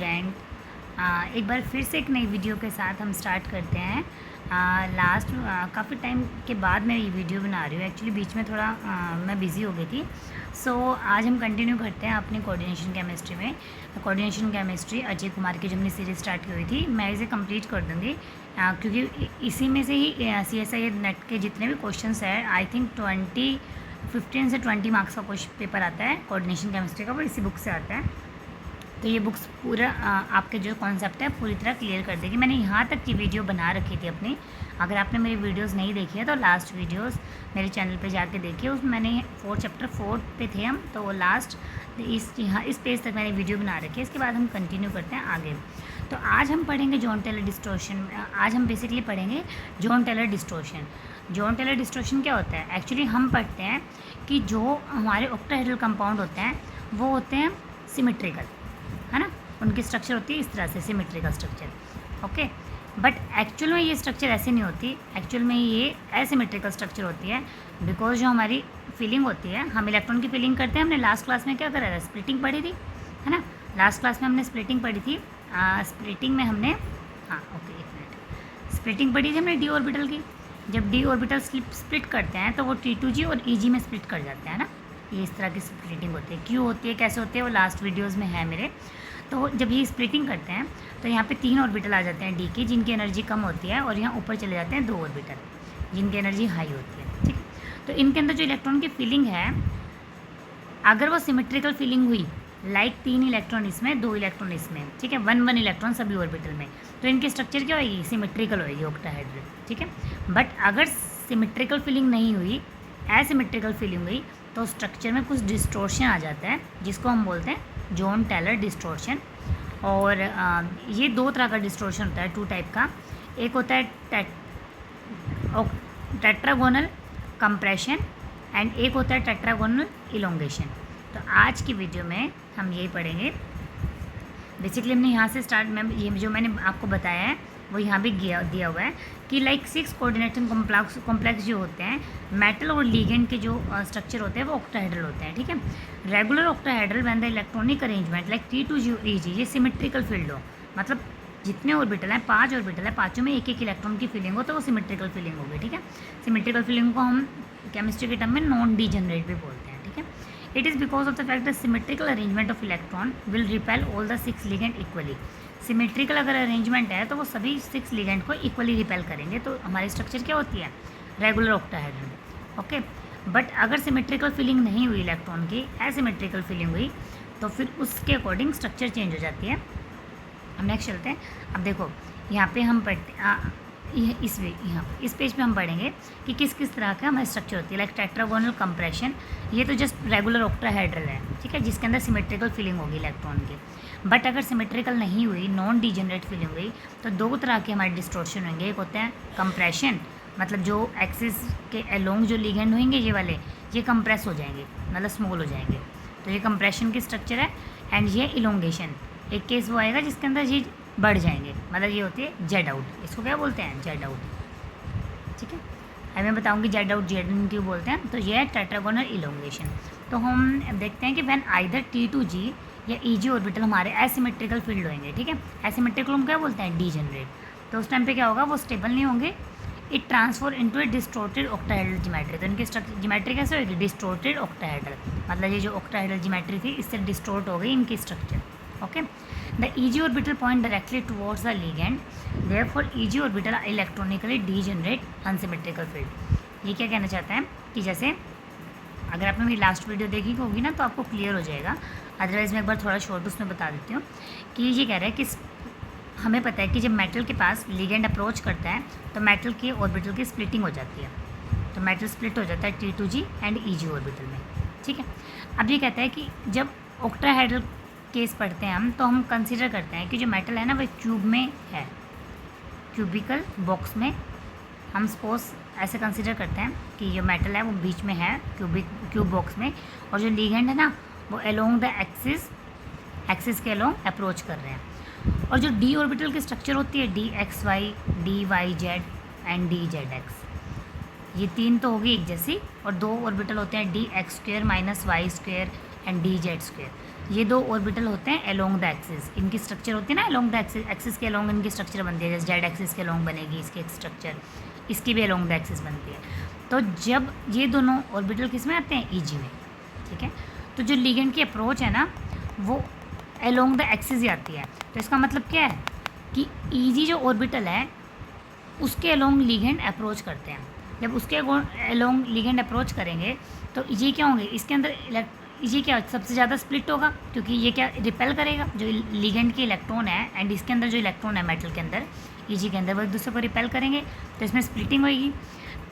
Student, एक बार फिर से एक नई वीडियो के साथ हम स्टार्ट करते हैं। काफ़ी टाइम के बाद मैं ये वीडियो बना रही हूँ। एक्चुअली बीच में थोड़ा मैं बिज़ी हो गई थी। आज हम कंटिन्यू करते हैं अपनी कोऑर्डिनेशन केमिस्ट्री में। कोऑर्डिनेशन केमिस्ट्री अजय कुमार की जो हमने सीरीज़ स्टार्ट की हुई थी, मैं इसे कंप्लीट कर दूँगी क्योंकि इसी में से ही CSI नेट के जितने भी क्वेश्चंस हैं, आई थिंक 15 से 20 मार्क्स का क्वेश्चन पेपर आता है कोऑर्डिनेशन केमिस्ट्री का, वो इसी बुक से आता है। तो ये बुक्स पूरा आपके जो कॉन्सेप्ट है पूरी तरह क्लियर कर देगी। मैंने यहाँ तक की वीडियो बना रखी थी अपनी। अगर आपने मेरी वीडियोस नहीं देखी है तो लास्ट वीडियोस मेरे चैनल पे जाके देखिए। उसमें मैंने चैप्टर 4 पे थे हम, तो वो लास्ट इस पेज तक मैंने वीडियो बना रखी है। इसके बाद हम कंटिन्यू करते हैं आगे। तो आज हम पढ़ेंगे जॉन टेलर डिस्टॉर्शन। आज हम बेसिकली पढ़ेंगे Jahn Teller distortion. Jahn Teller distortion क्या होता है? एक्चुअली हम पढ़ते हैं कि जो हमारे ऑक्टाहेड्रल कंपाउंड होते हैं वो होते हैं सिमेट्रिकल, है ना। उनकी स्ट्रक्चर होती है इस तरह से, symmetrical structure. Okay, but actual में ये स्ट्रक्चर ऐसे नहीं होती। एक्चुअल में ये एसिमेट्रिकल स्ट्रक्चर होती है। बिकॉज जो हमारी फिलिंग होती है, हम इलेक्ट्रॉन की फिलिंग करते हैं। हमने लास्ट क्लास में क्या करा था? स्प्लिटिंग पढ़ी थी, है ना। लास्ट क्लास में हमने स्प्लिटिंग पढ़ी थी। स्प्लिटिंग में हमने स्प्लिटिंग पढ़ी थी हमने डी ऑर्बिटल की। जब डी ऑर्बिटल स्प्लिट करते हैं तो वो T2G और EG में स्प्लिट कर जाते हैं ना। ये इस तरह की स्प्लिटिंग होती है। क्यों होती है, कैसे होती है, वो लास्ट वीडियोस में है मेरे। तो जब ये स्प्लिटिंग करते हैं तो यहाँ पे 3 ऑर्बिटल आ जाते हैं डी के, जिनकी एनर्जी कम होती है, और यहाँ ऊपर चले जाते हैं 2 ऑर्बिटल जिनकी एनर्जी हाई होती है। ठीक है, तो इनके अंदर जो इलेक्ट्रॉन की फिलिंग है, अगर वो सिमेट्रिकल फिलिंग हुई, लाइक 3 इलेक्ट्रॉन इसमें, 2 इलेक्ट्रॉन इसमें, ठीक है, 1 इलेक्ट्रॉन सभी ऑर्बिटल में, तो इनकी स्ट्रक्चर क्या होगी? सिमेट्रिकल होगी, ऑक्टाहेड्रल। ठीक है, बट अगर सिमेट्रिकल फिलिंग नहीं हुई, एसिमेट्रिकल फिलिंग हुई, तो स्ट्रक्चर में कुछ डिस्टॉर्शन आ जाता है, जिसको हम बोलते हैं जॉन टेलर डिस्टॉर्शन। और ये 2 तरह का डिस्टॉर्शन होता है, 2 टाइप का। एक होता है टेट्रागोनल कंप्रेशन एंड एक होता है टेट्रागोनल इलोंगेशन। तो आज की वीडियो में हम यही पढ़ेंगे। बेसिकली हमने यहाँ से स्टार्ट में ये जो मैंने आपको बताया है वो यहाँ भी दिया हुआ है कि लाइक 6 कोऑर्डिनेशन कॉम्प्लेक्स जो होते हैं, मेटल और लीगेंड के जो स्ट्रक्चर होते हैं वो ऑक्टाहेड्रल होते हैं। ठीक है, regular octahedral when the electronic arrangement like T2G EG ये सिमेट्रिकल फील्ड हो, मतलब जितने ऑर्बिटल हैं, 5 ऑर्बिटल है, पाँचों में एक एक इलेक्ट्रॉन की फीलिंग हो, तो वो सिमेट्रिकल फीलिंग होगी। ठीक है, सिमेट्रिकल फीलिंग को हम केमिस्ट्री के टर्म में नॉन डीजेनरेट भी बोलते हैं। ठीक है, it is because of the fact the symmetrical arrangement of electron will repel all the 6 ligand equally. Symmetrical अगर अरेंजमेंट है तो वो सभी 6 लिगेंड को इक्वली रिपेल करेंगे, तो हमारी स्ट्रक्चर क्या होती है? Regular octahedral. ओके, बट अगर सिमेट्रिकल फिलिंग नहीं हुई इलेक्ट्रॉन की, एसिमेट्रिकल फिलिंग हुई, तो फिर उसके अकॉर्डिंग स्ट्रक्चर चेंज हो जाती है। हम नेक्स्ट चलते हैं। अब देखो यहाँ पे हम पढ़ते इस पेज पे हम पढ़ेंगे कि किस किस तरह का हमारी स्ट्रक्चर होती है। लाइक टेट्रागोनल कंप्रेशन, ये तो जस्ट रेगुलर ऑक्टाहेड्रल है, ठीक है, जिसके अंदर सिमेट्रिकल फिलिंग होगी इलेक्ट्रॉन की। बट अगर सिमेट्रिकल नहीं हुई, नॉन डीजेनरेट फिलिंग हुई, तो 2 तरह के हमारे डिस्टॉर्शन होंगे। एक होते हैं कंप्रेशन, मतलब जो एक्सिस के अलोंग जो लिगेंड होंगे ये वाले, ये कंप्रेस हो जाएंगे, मतलब स्मॉल हो जाएंगे, तो ये कंप्रेशन की स्ट्रक्चर है। एंड ये इलोंगेशन, एक केस वो आएगा जिसके अंदर ये बढ़ जाएंगे, मतलब ये होती है जेड आउट। इसको क्या बोलते हैं? Z out. ठीक है, अब मैं बताऊंगी जेड आउट जेड इन क्यों बोलते हैं। तो ये है टेट्रागोनल इलोंगेशन। तो हम देखते हैं कि व्हेन आइदर T2G या EG ऑर्बिटल हमारे एसिमेट्रिकल फील्ड होंगे। ठीक है, एसिमेट्रिकल हम क्या बोलते हैं? डीजेनरेट। तो उस टाइम पे क्या होगा? वो स्टेबल नहीं होंगे। It transfer into A distorted octahedral geometry. तो इनकी ज्योमेट्री कैसे होगी? डिस्टॉर्टेड ऑक्टाहेड्रल, मतलब ये जो ऑक्टाहेड्रल ज्योमेट्री थी इससे डिस्टॉर्ट हो गई इनकी structure. Okay, the EG orbital point directly towards the ligand, therefore EG orbital are electronically degenerate unsymmetrical field. ये क्या कहना चाहता है कि जैसे अगर आपने मेरी लास्ट वीडियो देखी होगी ना तो आपको क्लियर हो जाएगा, अदरवाइज़ मैं एक बार थोड़ा शॉर्ट उसमें बता देती हूँ कि ये कह रहा है कि हमें पता है कि जब मेटल के पास लिगेंड अप्रोच करता है तो मेटल के ऑर्बिटल की स्प्लिटिंग हो जाती है, तो मेटल स्प्लिट हो जाता है T2G एंड EG ऑर्बिटल में। ठीक है, अब ये कहता है कि जब ऑक्टाहेड्रल केस पढ़ते हैं हम, तो हम कंसीडर करते हैं कि जो मेटल है ना वो क्यूब में है, क्यूबिकल बॉक्स में। हम सपोज ऐसे कंसीडर करते हैं कि जो मेटल है वो बीच में है क्यूब बॉक्स में, और जो लिगेंड है ना वो अलोंग द एक्सिस के अलोंग अप्रोच कर रहे हैं। और जो डी ऑर्बिटल की स्ट्रक्चर होती है DXY, DYZ एंड DZX, ये 3 तो होगी एक जैसी, और 2 ऑर्बिटल होते हैं DX² - Y² एंड DZ²। ये दो ऑर्बिटल होते हैं अलोंग द एक्सिस, इनकी स्ट्रक्चर होती है ना अलोंग द एक्सिस, एक्सिस के अलोंग इनकी स्ट्रक्चर बनती है, जैसे जेड एक्सिस के अलोंग बनेगी इसकी एक स्ट्रक्चर, इसकी भी अलोंग द एक्सिस बनती है। तो जब ये दोनों ऑर्बिटल किस में आते हैं, ईजी में, ठीक है। तो जो लिगेंड की अप्रोच है ना वो अलोंग द एक्सिस ही आती है। तो इसका मतलब क्या है कि ईजी जो ऑर्बिटल है उसके अलोंग लिगेंड अप्रोच करते हैं। जब उसके अलोंग लिगेंड अप्रोच करेंगे तो ये क्या होंगे, इसके अंदर ये क्या सबसे ज़्यादा स्प्लिट होगा, क्योंकि ये क्या रिपेल करेगा, जो लिगेंड के इलेक्ट्रॉन है एंड इसके अंदर जो इलेक्ट्रॉन है मेटल के अंदर ईजी के अंदर, वो एक दूसरे को रिपेल करेंगे, तो इसमें स्प्लिटिंग होगी।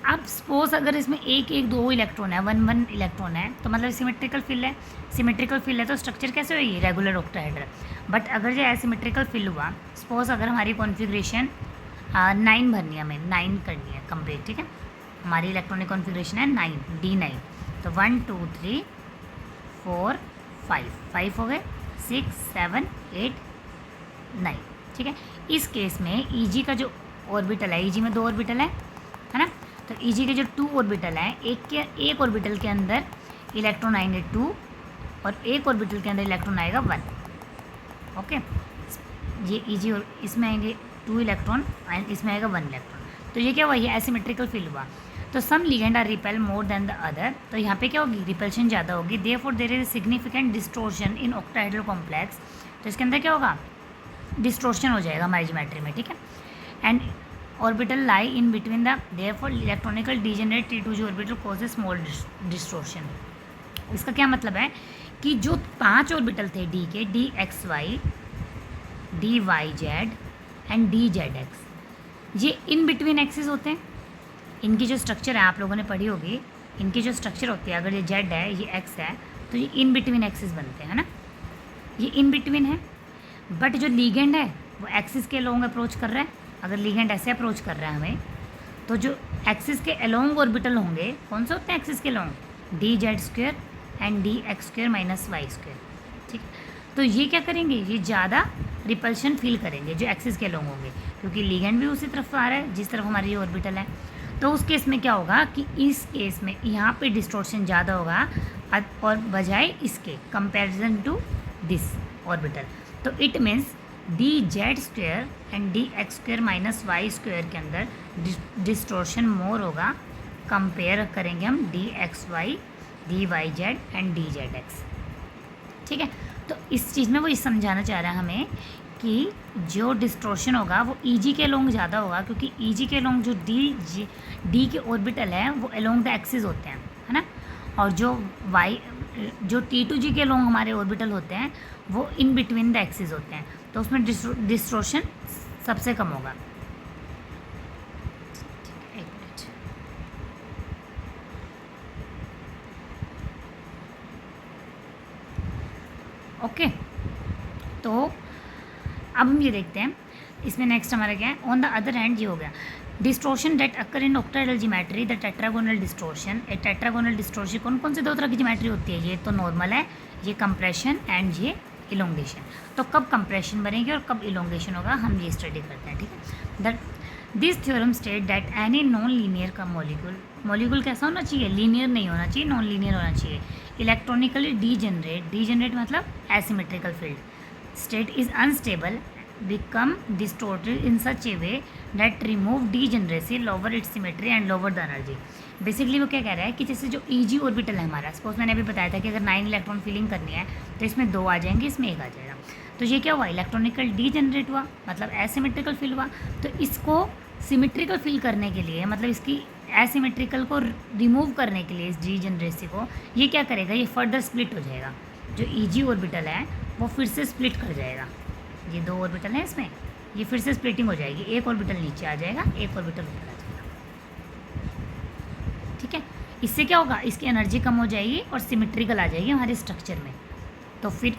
अब सपोज अगर इसमें एक एक दो इलेक्ट्रॉन है, वन वन इलेक्ट्रॉन है, तो मतलब सिमेट्रिकल फील्ड है, सिमेट्रिकल फील्ड है तो स्ट्रक्चर कैसे होगी, रेगुलर ऑक्टाहेड्रल। बट अगर जो एसिमेट्रिकल फील्ड हुआ, सपोज अगर हमारी कॉन्फ़िगरेशन 9 भरनी है, हमें 9 करनी है कंप्लीट, ठीक है, हमारी इलेक्ट्रॉनिक कॉन्फ़िगरेशन है 9 D9, तो 1 2 3 4 5 हो गए, 6 7 8 9, ठीक है। इस केस में ईजी का जो ऑर्बिटल है, ईजी में 2 ऑर्बिटल है ना, तो ईजी के जो 2 ऑर्बिटल हैं, एक ऑर्बिटल के अंदर इलेक्ट्रॉन आएंगे 2 और एक ऑर्बिटल के अंदर इलेक्ट्रॉन आएगा 1, ओके। ये ईजी और इसमें आएंगे 2 इलेक्ट्रॉन एंड इसमें आएगा 1 इलेक्ट्रॉन। तो ये क्या हुआ, ये एसिमेट्रिकल फील्ड हुआ। तो some ligand are repel more than the other, तो यहाँ पे क्या होगी, रिपल्शन ज़्यादा होगी। Therefore there is significant distortion in octahedral complex, तो इसके अंदर क्या होगा, डिस्टोर्शन हो जाएगा हमारी ज्योमेट्री में, ठीक है। And orbital lie in between the, therefore electronical degenerate T2G orbital causes small distortion. इसका क्या मतलब है कि जो 5 ऑर्बिटल थे डी के, DXY DYZ एंड DZX, ये इन बिटवीन एक्सिस होते हैं। इनकी जो स्ट्रक्चर है आप लोगों ने पढ़ी होगी, इनकी जो स्ट्रक्चर होती है, अगर ये Z है ये X है तो ये इन बिटवीन एक्सिस बनते हैं ना, ये इन बिटवीन है। बट जो लिगेंड है वो एक्सिस के अलोंग अप्रोच कर रहा है। अगर लिगेंड ऐसे अप्रोच कर रहा है हमें, तो जो एक्सिस के अलोंग ऑर्बिटल होंगे कौन से होते हैं एक्सिस के along, DZ² and DX² minus Y², ठीक। तो ये क्या करेंगे, ये ज़्यादा रिपल्शन फील करेंगे जो एक्सिस के अलोंग होंगे, क्योंकि लिगेंड भी उसी तरफ आ रहा है जिस तरफ हमारी ऑर्बिटल है। तो उस केस में क्या होगा कि इस केस में यहाँ पे डिस्टोर्शन ज़्यादा होगा और बजाय इसके कंपैरिजन टू दिस ऑर्बिटल। तो it means DZ² and DX² minus Y² के अंदर डिस्टोर्शन मोर होगा, कंपेयर करेंगे हम DXY DYZ एंड DZX, ठीक है। तो इस चीज़ में वो ये समझाना चाह रहा है हमें कि जो डिस्टोर्शन होगा वो ईजी के अलोंग ज़्यादा होगा, क्योंकि ईजी के अलोंग जो डी के ऑर्बिटल है वो अलोंग द एक्सिस होते हैं, है ना। और जो T2G के अलोंग हमारे ऑर्बिटल होते हैं वो इन बिटवीन द एक्सिस होते हैं, तो उसमें डिस्टोर्शन सबसे कम होगा। ओके, तो अब हम ये देखते हैं इसमें नेक्स्ट हमारा क्या है। ऑन द अदर हैंड ये हो गया distortion that occur in octahedral geometry, the tetragonal distortion. A tetragonal distortion कौन कौन से 2 तरह की ज्योमेट्री होती है, ये तो नॉर्मल है, ये कंप्रेशन एंड ये इलोंगेशन। तो कब कंप्रेशन बनेगी और कब इलोंगेशन होगा हम ये स्टडी करते हैं, ठीक है। This theorem state that any non linear का मॉलिक्यूल कैसा होना चाहिए, लीनियर नहीं होना चाहिए, नॉन लीनियर होना चाहिए। इलेक्ट्रॉनिकली डीजेनरेट मतलब asymmetrical field state is unstable, become distorted in such a way that remove degeneracy, lower its symmetry and lower the energy। Basically वो क्या कह रहा है कि जैसे जो ईजी ऑर्बिटल है हमारा, सपोज मैंने अभी बताया था कि अगर 9 इलेक्ट्रॉन फिलिंग करनी है तो इसमें 2 आ जाएंगे, इसमें 1 आ जाएगा। तो ये क्या हुआ, इलेक्ट्रॉनिकल डीजेनरेट हुआ, मतलब एसिमेट्रिकल फील हुआ। तो इसको सिमेट्रिकल फील करने के लिए, मतलब इसकी एसिमेट्रिकल को रिमूव करने के लिए, इस डीजेनरेसी को, ये क्या करेगा, ये फर्दर स्प्लिट हो जाएगा। जो ईजी ऑर्बिटल है वो फिर से स्प्लिट कर जाएगा, ये 2 ऑर्बिटल हैं इसमें, ये फिर से स्प्लिटिंग हो जाएगी, एक ऑर्बिटल नीचे आ जाएगा, एक ऑर्बिटल ऊपर आ जाएगा, ठीक है। इससे क्या होगा, इसकी एनर्जी कम हो जाएगी और सिमेट्रिकल आ जाएगी हमारे स्ट्रक्चर में, तो फिर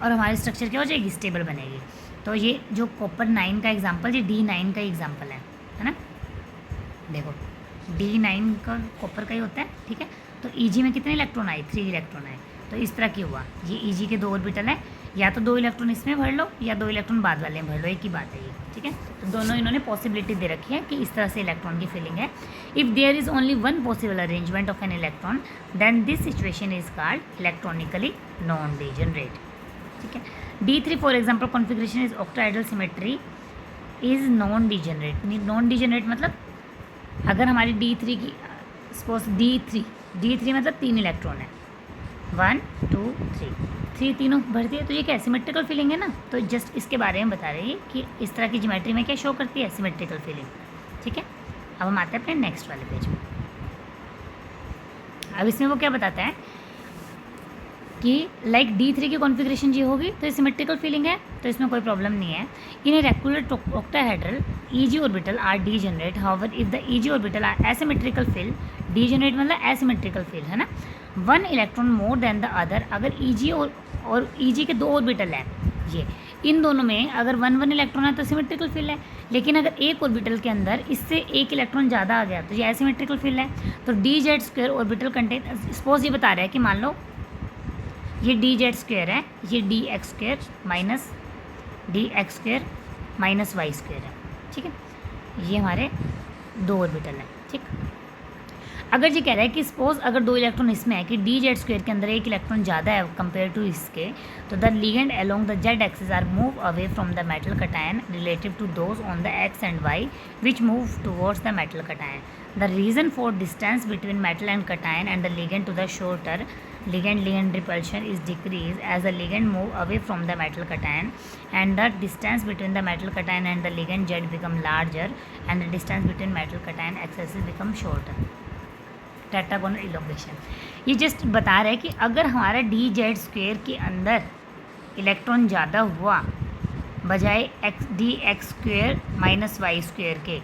और हमारी स्ट्रक्चर क्या हो जाएगी, स्टेबल बनेगी। तो ये जो कॉपर 9 का एग्जाम्पल, ये D9 का एग्जाम्पल है ना। देखो D9 का कॉपर का ही होता है, ठीक है। तो ईजी में कितने इलेक्ट्रॉन आए, 3 इलेक्ट्रॉन आए। तो इस तरह की हुआ, ये ईजी के 2 ऑर्बिटल है, या तो 2 इलेक्ट्रॉन इसमें भर लो या 2 इलेक्ट्रॉन बाद वाले में भर लो, एक ही बात है ये, ठीक है। तो दोनों इन्होंने पॉसिबिलिटी दे रखी है कि इस तरह से इलेक्ट्रॉन की फिलिंग है। If there is only one possible arrangement of an electron then this situation is called electronically non degenerate, ठीक है। D3 for example configuration is octahedral symmetry is non degenerate. Non degenerate मतलब अगर हमारी D3 की suppose D3 मतलब 3 electron है, 1 2 3 तीनों भरती है, तो ये क्या सिमेट्रिकल फीलिंग है ना। तो जस्ट इसके बारे में बता रही है कि इस तरह की ज्योमेट्री में क्या शो करती है, सिमेट्रिकल फीलिंग, ठीक है। अब हम आते हैं अपने नेक्स्ट वाले पेज में। अब इसमें वो क्या बताता है कि लाइक D3 की कॉन्फ़िगरेशन ये होगी तो ये सिमेट्रिकल फीलिंग है, तो इसमें कोई प्रॉब्लम नहीं है। In a regular octahedral EG orbital are degenerate, however if the EG orbital are asymmetrical fill, degenerate मतलब एसिमेट्रिकल फिल है ना, one electron more than the other. अगर EG और EG के 2 ऑर्बिटल हैं, ये इन दोनों में अगर 1 इलेक्ट्रॉन है तो सिमेट्रिकल फिल है, लेकिन अगर एक ऑर्बिटल के अंदर इससे एक इलेक्ट्रॉन ज़्यादा आ गया तो ये एसिमेट्रिकल फिल है। तो DZ² ऑर्बिटल कंटेन, सपोज ये बता रहा है कि मान लो ये DZ² है, ये DX² minus DX² minus Y² है, ठीक है। ये हमारे 2 ऑर्बिटल हैं, ठीक। अगर ये कह रहा है कि सपोज अगर 2 इलेक्ट्रॉन इसमें है कि DZ² के अंदर एक इलेक्ट्रॉन ज़्यादा है कंपेयर टू इसके, तो the ligand along the Z axis are move away from the metal cation relative to those on the X and Y which move towards the metal cation. The reason for distance between metal and cation and the ligand to the shorter ligand repulsion is decreased as the ligand move away from the metal cation, and the distance between the metal cation and the ligand Z become larger and the distance between metal cation axes become shorter. Tetragonal elongation, ये just बता रहा है कि अगर हमारा DZ² के अंदर electron ज़्यादा हुआ बजाय DX² माइनस Y² के,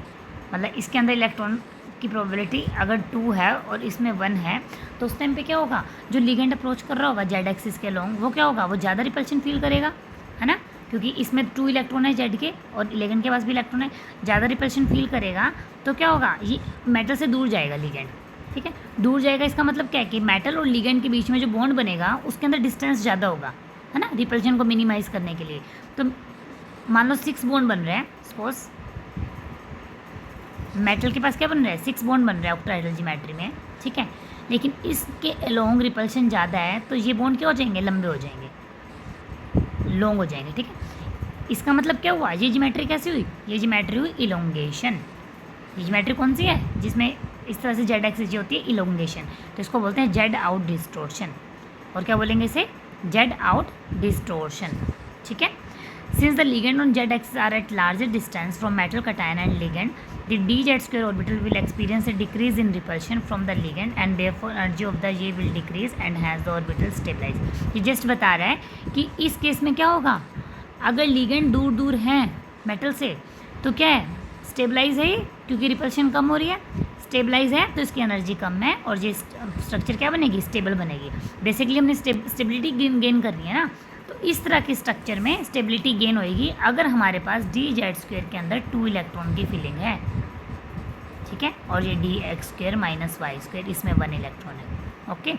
मतलब इसके अंदर इलेक्ट्रॉन की प्रोबेबिलिटी अगर 2 है और इसमें 1 है, तो उस टाइम पे क्या होगा, जो लिगेंड अप्रोच कर रहा होगा Z एक्सिस के लॉन्ग, वो क्या होगा, वो ज़्यादा रिपल्शन फील करेगा, है ना, क्योंकि इसमें 2 इलेक्ट्रॉन है Z के और लिगेंड के पास भी इलेक्ट्रॉन है, ज़्यादा रिपल्शन फील करेगा तो क्या होगा, ये मेटल से दूर जाएगा लिगेंड, ठीक है। दूर जाएगा इसका मतलब क्या है कि मेटल और लिगेंड के बीच में जो बॉन्ड बनेगा उसके अंदर डिस्टेंस ज़्यादा होगा, है ना, रिपल्शन को मिनिमाइज़ करने के लिए। तो मान लो 6 बॉन्ड बन रहे हैं, सपोज मेटल के पास क्या बन रहा है, 6 बॉन्ड बन रहा है ऑक्टाहेड्रल ज्योमेट्री में, ठीक है। लेकिन इसके अलोंग रिपल्शन ज़्यादा है तो ये बॉन्ड क्या हो जाएंगे, लंबे हो जाएंगे, लॉन्ग हो जाएंगे, ठीक है। इसका मतलब क्या हुआ, ये ज्योमेट्री कैसी हुई, ये ज्योमेट्री हुई इलोंगेशन। ये ज्योमेट्री कौन सी है, जिसमें इस तरह से Z एक्सिस होती है, इलोंगेशन, तो इसको बोलते हैं Z आउट डिस्टोर्शन। और क्या बोलेंगे इसे, Z आउट डिस्टोर्शन, ठीक है। Since the ligand on Z axis are at larger distance from metal cation and ligand, the DZ² orbital will experience a decrease in repulsion from the ligand and therefore energy of the J will decrease and hence the orbital stabilize. ये just बता रहा है कि इस case में क्या होगा, अगर ligand दूर दूर हैं मेटल से तो क्या है, स्टेबलाइज है, क्योंकि रिपल्शन कम हो रही है, स्टेबलाइज है तो इसकी एनर्जी कम है और ये स्ट्रक्चर क्या बनेगी, स्टेबल बनेगी। बेसिकली हमने स्टेबिलिटी गेन करनी है ना, तो इस तरह के स्ट्रक्चर में स्टेबिलिटी गेन होएगी अगर हमारे पास DZ² के अंदर 2 इलेक्ट्रॉन की फिलिंग है, ठीक है, और ये DX² माइनस Y² इसमें 1 इलेक्ट्रॉन है, ओके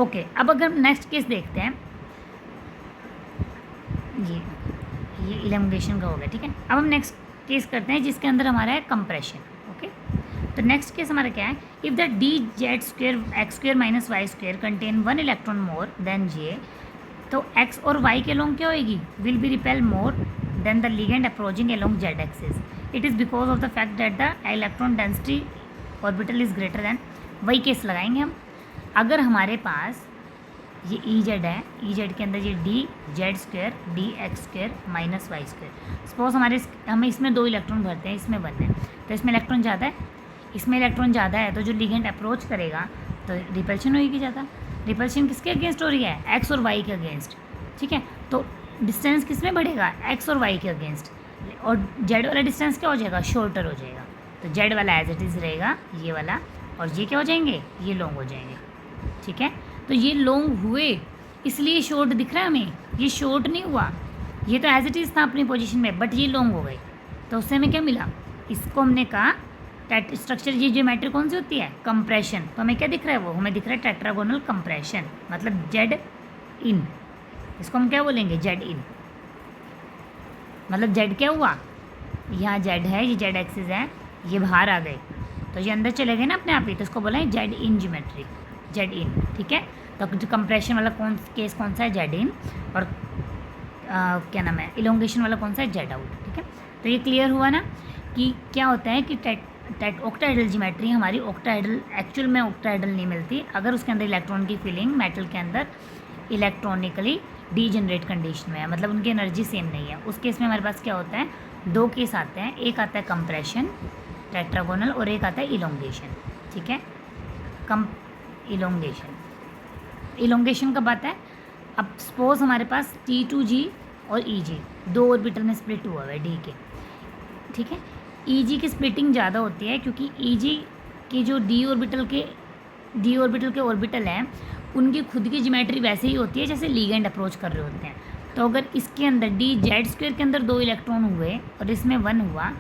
ओके। अब अगर नेक्स्ट केस देखते हैं, ये इलॉन्गेशन का हो गया, ठीक है। अब हम नेक्स्ट केस करते हैं जिसके अंदर हमारा है कंप्रेशन, ओके। तो नेक्स्ट केस हमारा क्या है, if the DZ² X² minus Y² contain 1 electron more then J, तो X और Y के लॉन्ग क्या होएगी, will be repel more than the ligand approaching along Z axis. It is because of the fact that the electron density orbital is greater than, वही case लगाएंगे हम। अगर हमारे पास ये EZ है, EZ के अंदर ये DZ² DX² minus Y², suppose हमें इसमें 2 इलेक्ट्रॉन भरते हैं, इसमें 1 है, तो इसमें इलेक्ट्रॉन ज़्यादा है, इसमें इलेक्ट्रॉन ज़्यादा है, तो जो लिगेंड अप्रोच करेगा तो रिपल्शन होगी ज़्यादा। रिपल्शन किसके अगेंस्ट हो रही है, X और Y के अगेंस्ट, ठीक है। तो डिस्टेंस किस में बढ़ेगा, X और Y के अगेंस्ट, और Z वाला डिस्टेंस क्या हो जाएगा, शॉर्टर हो जाएगा। तो Z वाला एज इट इज़ रहेगा ये वाला, और ये क्या हो जाएंगे, ये लॉन्ग हो जाएंगे, ठीक है। तो ये लॉन्ग हुए इसलिए शॉर्ट दिख रहा है हमें, ये शॉर्ट नहीं हुआ, ये तो एज इट इज़ था अपनी पोजीशन में, बट ये लॉन्ग हो गए। तो उससे हमें क्या मिला, इसको हमने कहा स्ट्रक्चर, ये ज्योमेट्री कौन सी होती है, कंप्रेशन। तो हमें क्या दिख रहा है, वो हमें दिख रहा है टेट्रागोनल कंप्रेशन, मतलब Z इन, इसको हम क्या बोलेंगे, जेड इन। मतलब जेड क्या हुआ, यहाँ जेड है, ये जेड एक्सिस है, ये बाहर आ गए तो ये अंदर चले गए ना अपने आप ही, तो इसको बोला है जेड इन ज्योमेट्री, जेड इन। ठीक है, तो जो कंप्रेशन वाला केस कौन सा है, जेड इन। और क्या नाम है, इलोंगेशन वाला कौन सा है, जेड आउट। ठीक है, तो ये क्लियर हुआ ना कि क्या होता है कि ऑक्टाहेड्रल ज्योमेट्री हमारी ऑक्टाहेड्रल, एक्चुअल में ऑक्टाहेड्रल नहीं मिलती अगर उसके अंदर इलेक्ट्रॉन की फीलिंग मेटल के अंदर इलेक्ट्रॉनिकली डीजनरेट कंडीशन में है, मतलब उनकी एनर्जी सेम नहीं है। उस केस में हमारे पास क्या होता है, दो केस आते हैं, एक आता है कंप्रेशन टेट्रागोनल और एक आता है इलोंगेशन। ठीक है, इलोंगेशन कब आता है, अब सपोज हमारे पास T2G और EG दो ऑर्बिटल में स्प्लिट हुआ है D के। ठीक है, EG की स्प्लिटिंग ज़्यादा होती है क्योंकि EG के जो D ऑर्बिटल के ऑर्बिटल हैं उनकी खुद की ज्योमेट्री वैसे ही होती है जैसे लिगेंड अप्रोच कर रहे होते हैं। तो अगर इसके अंदर DZ² के अंदर 2 इलेक्ट्रॉन हुए और इसमें 1 हुआ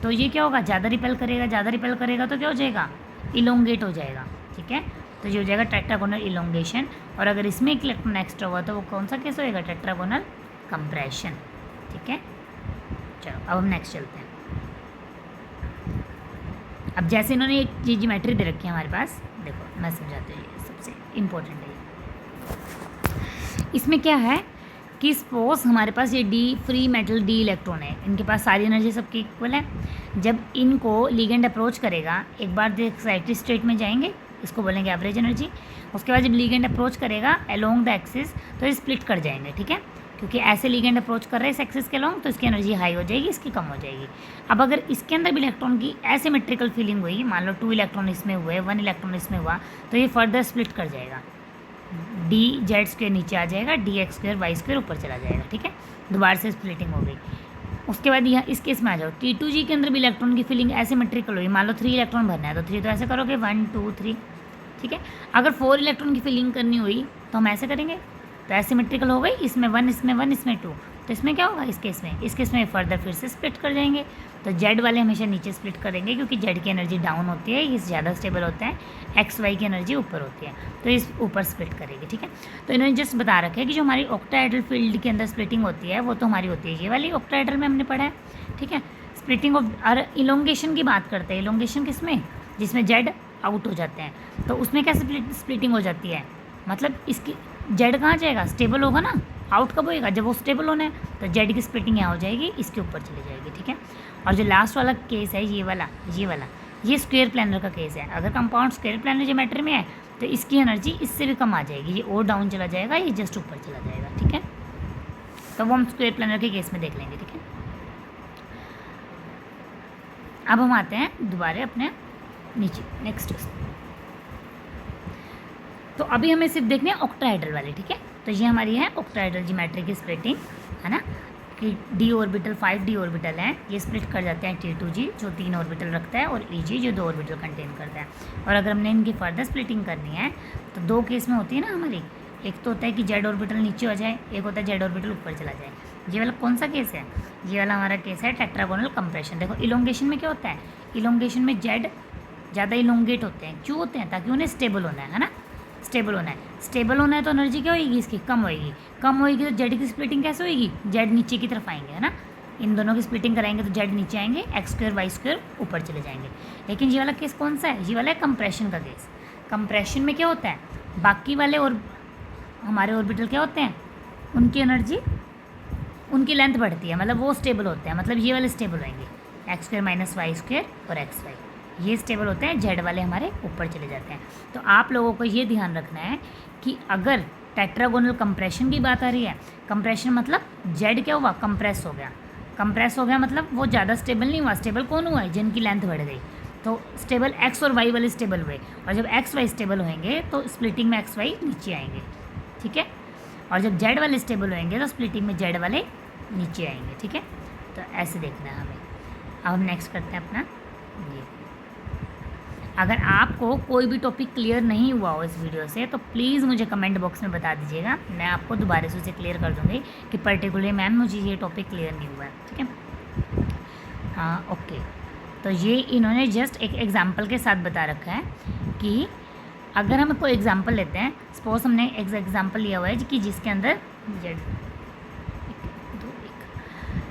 तो ये क्या होगा, ज़्यादा रिपेल करेगा तो क्या हो जाएगा, इलोंगेट हो जाएगा। ठीक है, तो ये हो जाएगा टेट्रागोनल इलोंगेशन। और अगर इसमें एक इलेक्ट्रॉन एक्स्ट्रा हुआ तो वो कौन सा केस होएगा, टेट्रागोनल कंप्रेशन। ठीक है, चलो अब हम नेक्स्ट चलते हैं। अब जैसे इन्होंने एक ज्योमेट्री दे रखी है हमारे पास, देखो मैं समझाती हूँ, ये सबसे इम्पोर्टेंट है। इसमें क्या है कि सपोज हमारे पास ये D free metal D electron है, इनके पास सारी एनर्जी सबकी इक्वल है। जब इनको लिगेंड अप्रोच करेगा, एक बार एक्साइटेड स्टेट में जाएंगे, इसको बोलेंगे एवरेज एनर्जी। उसके बाद जब लिगेंड अप्रोच करेगा अलोंग द एक्सिस तो ये स्प्लिट कर जाएंगे। ठीक है, क्योंकि ऐसे लिगेंड अप्रोच कर रहे हैं इस एक्सिस के अलोंग तो इसकी एनर्जी हाई हो जाएगी, इसकी कम हो जाएगी। अब अगर इसके अंदर भी इलेक्ट्रॉन की एसिमेट्रिकल फीलिंग हुई, मान लो 2 इलेक्ट्रॉन इसमें हुए, 1 इलेक्ट्रॉन इसमें हुआ, तो ये फर्दर स्प्लिट कर जाएगा, DZ² नीचे आ जाएगा, DX²Y² ऊपर चला जाएगा। ठीक है, दोबारा से स्प्लिटिंग हो गई। उसके बाद यहाँ इस केस में आ जाओ, T2G के अंदर भी इलेक्ट्रॉन की फीलिंग एसिमेट्रिकल हुई, मान लो 3 इलेक्ट्रॉन भरना है तो 3 तो ऐसे करोगे 1 2 3। ठीक है, अगर 4 इलेक्ट्रॉन की फीलिंग करनी हुई तो हम ऐसे करेंगे, तो एसिमेट्रिकल हो गई, इसमें 1 इसमें 1 इसमें 2, तो इसमें क्या होगा, इस केस में फर्दर फिर से स्प्लिट कर जाएंगे। तो जेड वाले हमेशा नीचे स्प्लिट करेंगे क्योंकि जेड की एनर्जी डाउन होती है, ये ज़्यादा स्टेबल होता है, XY की एनर्जी ऊपर होती है, तो इस ऊपर स्प्लिट करेगी। ठीक है, तो इन्होंने जस्ट बता रखा है कि जो हमारी ऑक्टाहेड्रल फील्ड के अंदर स्प्लिटिंग होती है वो तो हमारी होती है ये वाली ऑक्टाहेड्रल में हमने पढ़ा है। ठीक है, स्प्लिटिंग ऑफ, और इलोंगेशन की बात करते हैं, इलोंगेशन किसमें, जिसमें जेड आउट हो जाते हैं, तो उसमें कैसे स्प्लिटिंग हो जाती है, मतलब इसकी जेड कहाँ जाएगा, स्टेबल होगा ना, आउट कब होएगा, जब वो स्टेबल होना है, तो जेड की स्प्लिटिंग यहाँ हो जाएगी, इसके ऊपर चली जाएगी। ठीक है, और जो लास्ट वाला केस है ये वाला ये स्क्वायर प्लानर का केस है। अगर कंपाउंड स्क्वायर प्लानर ज्योमेट्री में है तो इसकी एनर्जी इससे भी कम आ जाएगी, ये और डाउन चला जाएगा, ये जस्ट ऊपर चला जाएगा। ठीक है, तो वो हम स्क्वायर प्लानर के केस में देख लेंगे। ठीक है, अब हम आते हैं दोबारा अपने नीचे नेक्स्ट। तो अभी हमें सिर्फ देखने हैं ऑक्टाहेड्रल वाले। ठीक है, तो ये हमारी है ऑक्टाहेड्रल ज्योमेट्री की स्प्लिटिंग, है ना, कि D ऑर्बिटल 5D ऑर्बिटल हैं, ये स्प्लिट कर जाते हैं T2G जो 3 ऑर्बिटल रखता है और EG जो 2 ऑर्बिटल कंटेन करता है। और अगर हमने इनकी फर्दर स्प्लिटिंग करनी है तो 2 केस में होती है ना हमारी, एक तो होता है कि जेड ऑर्बिटल नीचे हो जाए, एक होता है जेड ऑर्बिटल ऊपर चला जाए। ये वाला कौन सा केस है, ये वाला हमारा केस है टेट्रागोनल कंप्रेशन। देखो इलोंगेशन में क्या होता है, इलोंगेशन में जेड ज़्यादा इलोंगेट होते हैं, क्यों होते हैं, ताकि उन्हें स्टेबल होना है ना, स्टेबल होना है तो एनर्जी क्या होगी इसकी, कम होएगी तो जेड की स्प्लिटिंग कैसे होएगी, जेड नीचे की तरफ आएंगे, है ना, इन दोनों की स्प्लिटिंग कराएंगे तो जेड नीचे आएंगे, X²Y² ऊपर चले जाएंगे। लेकिन ये वाला केस कौन सा है, ये वाला है कंप्रेशन का केस। कंप्रेशन में क्या होता है, बाकी वाले और हमारे ऑर्बिटल क्या होते हैं, उनकी एनर्जी, उनकी लेंथ बढ़ती है, मतलब वो स्टेबल होते हैं, मतलब ये वाले स्टेबल होंगे, X² - Y² और XY, ये स्टेबल होते हैं, जेड वाले हमारे ऊपर चले जाते हैं। तो आप लोगों को ये ध्यान रखना है कि अगर टेट्रागोनल कंप्रेशन की बात आ रही है, कंप्रेशन मतलब जेड क्या हुआ, कंप्रेस हो गया मतलब वो ज़्यादा स्टेबल नहीं हुआ, स्टेबल कौन हुआ है, जिनकी लेंथ बढ़ गई, तो स्टेबल X और Y वाले स्टेबल हुए, और जब XY स्टेबल होंगे तो स्प्लिटिंग में XY नीचे आएंगे। ठीक है, और जब जेड वाले स्टेबल होंगे तो स्प्लिटिंग में जेड वाले नीचे आएंगे। ठीक है, तो ऐसे देखना है हमें। अब हम नेक्स्ट करते हैं अपना ये। अगर आपको कोई भी टॉपिक क्लियर नहीं हुआ हो इस वीडियो से तो प्लीज़ मुझे कमेंट बॉक्स में बता दीजिएगा, मैं आपको दोबारा से उसे क्लियर कर दूँगी कि पर्टिकुलरली मैम मुझे ये टॉपिक क्लियर नहीं हुआ है। ठीक है, हाँ ओके। तो ये इन्होंने जस्ट एक एग्जांपल के साथ बता रखा है कि अगर हम कोई एग्जांपल लेते हैं, सपोज हमने एक एग्जांपल लिया हुआ है कि जिसके अंदर Z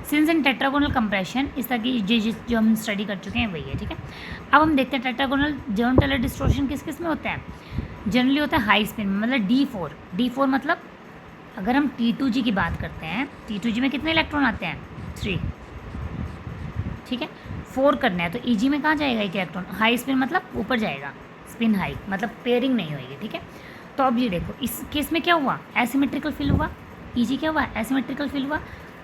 since in tetragonal compression, इस तरह की जो हम स्टडी कर चुके हैं वही है, ठीक है। अब हम देखते हैं टेट्रागोनल जॉन टेलर डिस्टॉर्शन किस किस में होता है। जनरली होता है हाई स्पिन में, मतलब D4 मतलब अगर हम T2G की बात करते हैं, T2G में कितने इलेक्ट्रॉन आते हैं 3, ठीक है। 4 करना है तो EG में कहाँ जाएगा एक इलेक्ट्रॉन, हाई स्पिन मतलब ऊपर जाएगा, स्पिन हाई मतलब पेयरिंग नहीं होएगी, ठीक है। तो अब ये देखो इस केस में क्या हुआ, एसिमेट्रिकल फिल हुआ, EG क्या हुआ, एसिमेट्रिकल फिल हुआ,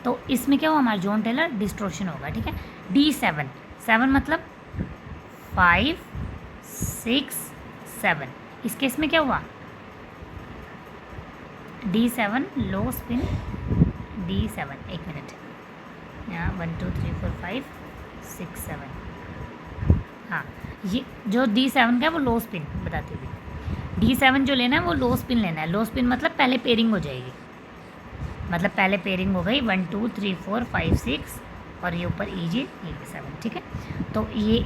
तो इसमें क्या हुआ, हमारा जॉन टेलर डिस्टॉर्शन होगा, ठीक है। D7 7 मतलब 5 6 7, इस केस में क्या हुआ, D7 लो स्पिन, D7 एक मिनट, यहाँ 1 2 3 4 5 6 7, हाँ ये जो D7 का है वो लो स्पिन बताती हुई, D7 जो लेना है वो लो स्पिन लेना है। लो स्पिन मतलब पहले पेयरिंग हो जाएगी, मतलब पहले पेयरिंग हो गई 1 2 3 4 5 6 और ये ऊपर EG ये भी 7, ठीक है। तो ये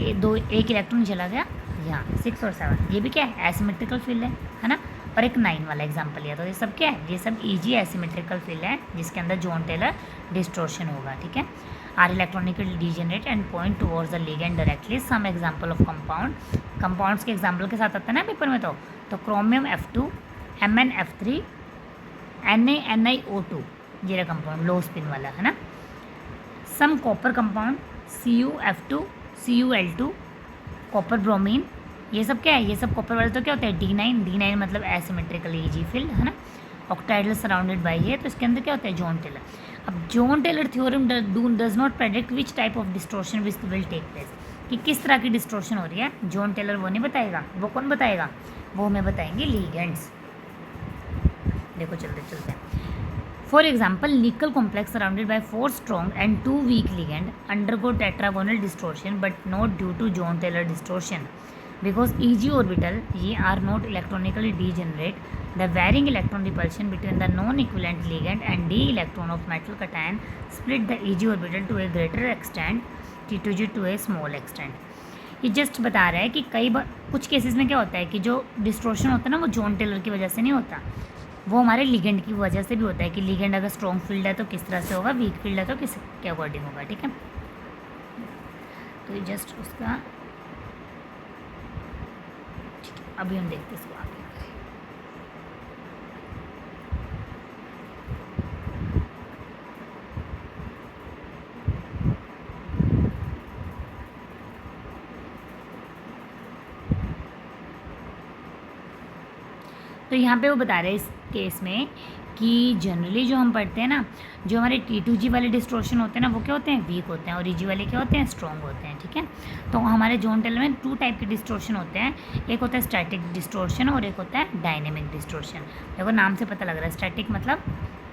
एक इलेक्ट्रॉन चला गया यहाँ 6 और 7, ये भी क्या है एसिमेट्रिकल फील्ड है ना। और एक 9 वाला एग्जांपल लिया, तो ये सब क्या है, ये सब EG एसिमेट्रिकल फील्ड है जिसके अंदर जॉन टेलर डिस्टॉर्शन होगा, ठीक है। Are electronically degenerate and point towards the ligand directly. Some example of compounds के एग्जांपल के साथ आता है ना पेपर में, तो क्रोमियम F2, MnF3, NaNiO2 ये रहा कंपाउंड लो स्पिन वाला है ना। Some copper compound CuF2, CuL2, copper bromine, ये सब क्या है, ये सब कॉपर वाले तो क्या होता है D9 मतलब एसिमेट्रिकल EG फील्ड है ना। ऑक्टाइडल सराउंडेड बाई है, तो इसके अंदर क्या होता है जॉन टेलर। अब Jahn Teller theorem does not predict which type of distortion will take place, कि किस तरह की डिस्टॉर्शन हो रही है, जॉन टेलर वो नहीं बताएगा, वो कौन बताएगा, वो हमें बताएंगे लिगेंड्स। देखो चलते चलते हैं। For example nickel complex surrounded by 4 strong and 2 weak ligand undergo tetragonal distortion but not due to Jahn Teller distortion because EG orbital ye are not electronically degenerate. The varying electron repulsion between the non-equivalent ligand and d electron of metal cation split the EG orbital to a greater extent, T2G to a small extent. ये just बता रहा है कि कई बार कुछ cases में क्या होता है कि जो डिस्टॉर्शन होता है ना वो जॉन टेलर की वजह से नहीं होता, वो हमारे लिगेंड की वजह से भी होता है कि लिगेंड अगर स्ट्रॉन्ग फील्ड है तो किस तरह से होगा, वीक फील्ड है तो किस के अकॉर्डिंग होगा, ठीक है। तो ये जस्ट उसका अभी हम देखते इसको आगे। तो यहाँ पे वो बता रहे हैं इस केस में कि जनरली जो हम पढ़ते हैं ना, जो हमारे T2G वाले डिस्टॉर्शन होते हैं ना वो क्या होते हैं वीक होते हैं, और EG वाले क्या होते हैं स्ट्रॉन्ग होते हैं, ठीक है। तो हमारे जॉन टेलर में 2 टाइप के डिस्टॉर्शन होते हैं, एक होता है स्टैटिक डिस्टॉर्शन और एक होता है डायनेमिक डिस्टॉर्शन। देखो नाम से पता लग रहा है, स्टैटिक मतलब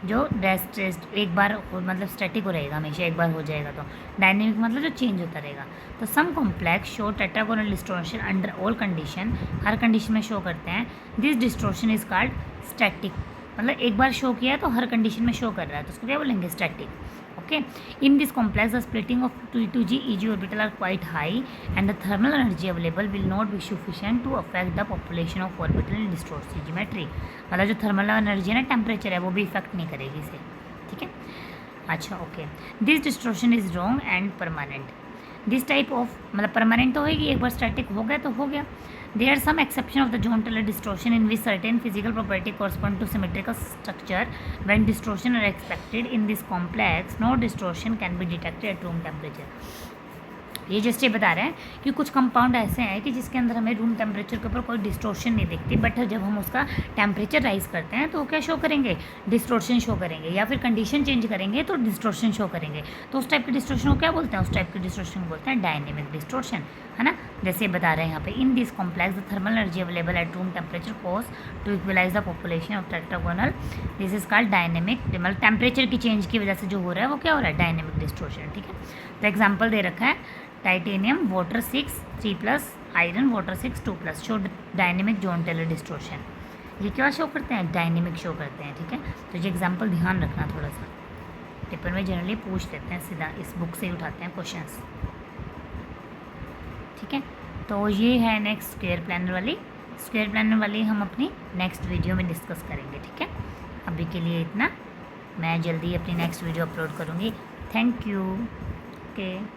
जो रेस्ट एक बार मतलब स्टैटिक हो रहेगा हमेशा, एक बार हो जाएगा, तो डायनेमिक मतलब जो चेंज होता रहेगा। तो some complex show tetragonal distortion under all condition, हर कंडीशन में शो करते हैं। This distortion is called static, मतलब एक बार शो किया है तो हर कंडीशन में शो कर रहा है, तो उसको क्या बोलेंगे static, okay. In this complex the splitting of T2G EG orbital are quite high and the thermal energy available will not be sufficient to affect the population of orbital in distortion geometry, मतलब जो thermal energy है ना, temperature है, वो भी effect नहीं करेगी इसे, ठीक है। अच्छा okay, this distortion is wrong and permanent. This type of मतलब परमानेंट तो होगी, एक बार स्टैटिक हो गया तो हो गया। There are some exception of the John Taylor distortion in which certain physical property correspond to symmetrical structure. When distortion are expected in this complex, no distortion can be detected at room temperature. ये just ये बता रहे हैं कि कुछ compound ऐसे हैं कि जिसके अंदर हमें रूम टेम्परेचर के ऊपर कोई डिस्टॉर्शन नहीं दिखती, बट जब हम उसका टेम्परेचर राइज करते हैं तो वो क्या शो करेंगे, डिस्टॉर्शन शो करेंगे, या फिर कंडीशन चेंज करेंगे तो डिस्टॉर्शन शो करेंगे। तो उस टाइप के डिस्टॉर्शन को क्या बोलते हैं, उस टाइप के डिस्टॉर्शन को बोलते हैं डायनेमिक डिस्टॉर्शन, है ना। जैसे बता रहे हैं यहाँ पे, in this complex the thermal energy available at room temperature cause to equalize the population of tetragonal, this is called dynamic, मतलब टेम्परेचर की चेंज की वजह से जो हो रहा है वो क्या हो रहा है, डायनेमिक डिस्टॉर्शन, ठीक है। तो एग्जाम्पल दे रखा है, titanium water 6 3+, iron water 6 2+, show dynamic Jahn Teller distortion. ये क्या शो करते हैं, डायनेमिक शो करते हैं, ठीक है। तो ये एग्जांपल ध्यान रखना थोड़ा सा, पेपर में जनरली पूछ लेते हैं, सीधा इस बुक से ही उठाते हैं क्वेश्चंस, ठीक है। तो ये है नेक्स्ट स्क्वायर प्लानर वाली हम अपनी नेक्स्ट वीडियो में डिस्कस करेंगे, ठीक है। अभी के लिए इतना, मैं जल्दी अपनी नेक्स्ट वीडियो अपलोड करूँगी। Thank you. ओके।